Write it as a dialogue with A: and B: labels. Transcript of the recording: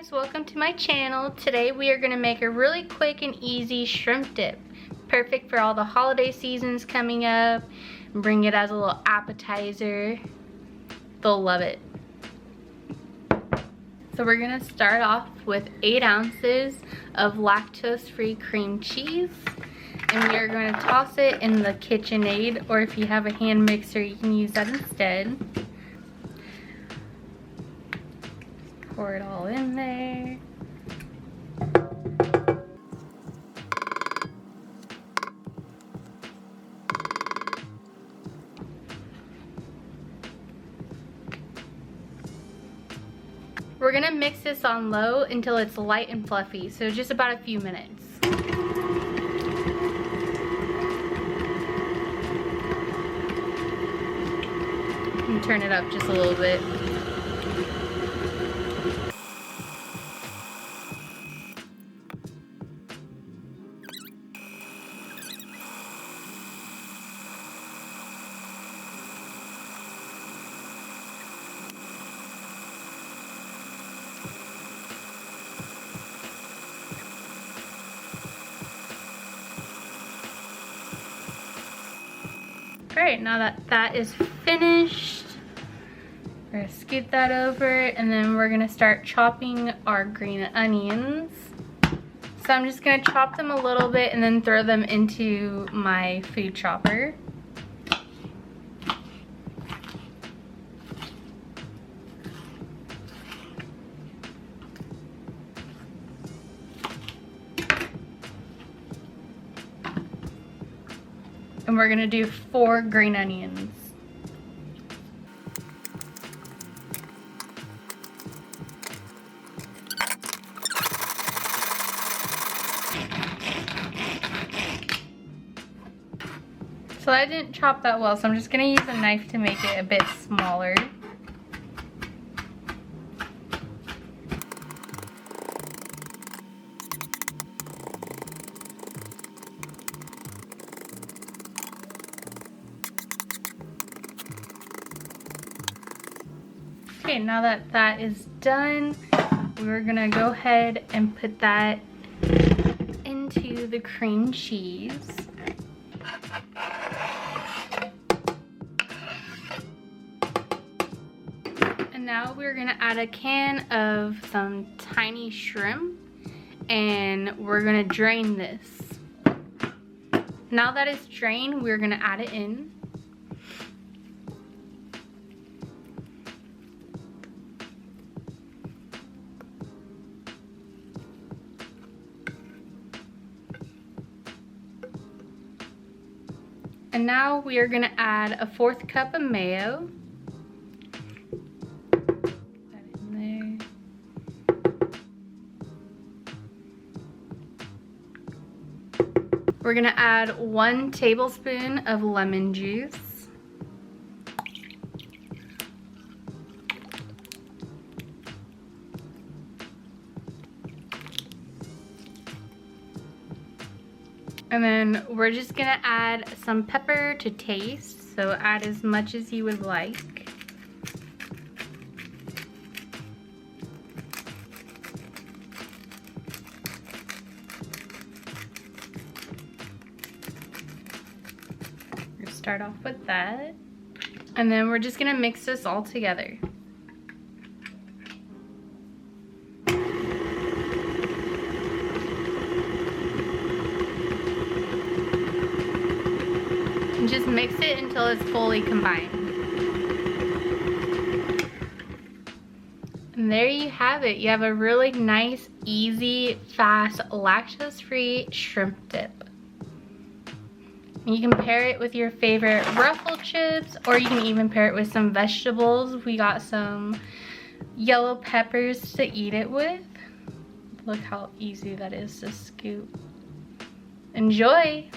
A: guys, welcome to my channel. Today we are going to make a really quick and easy shrimp dip. Perfect for all the holiday seasons coming up. Bring it as a little appetizer. They'll love it. So we're going to start off with 8 ounces of lactose-free cream cheese. And we are going to toss it in the KitchenAid, or if you have a hand mixer you can use that instead. Pour it all in there. We're gonna mix this on low until it's light and fluffy, so just about a few minutes. And turn it up just a little bit. Alright, now that that is finished, we're going to scoot that over, and then we're going to start chopping our green onions. So I'm just going to chop them a little bit and then throw them into my food chopper. And we're gonna do 4 green onions. So I didn't chop that well, so I'm just gonna use a knife to make it a bit smaller. Okay, now that that is done, we're gonna go ahead and put that into the cream cheese. And now we're gonna add a can of some tiny shrimp, and we're gonna drain this. Now that it's drained, we're gonna add it in. And now we are gonna add a 1/4 cup of mayo. Put that in there. We're gonna add 1 tablespoon of lemon juice. And then we're just gonna add some pepper to taste, so add as much as you would like. We'll start off with that. And then we're just gonna mix this all together. And just mix it until it's fully combined. And there you have it. You have a really nice, easy, fast, lactose-free shrimp dip. You can pair it with your favorite Ruffle chips, or you can even pair it with some vegetables. We got some yellow peppers to eat it with. Look how easy that is to scoop. Enjoy!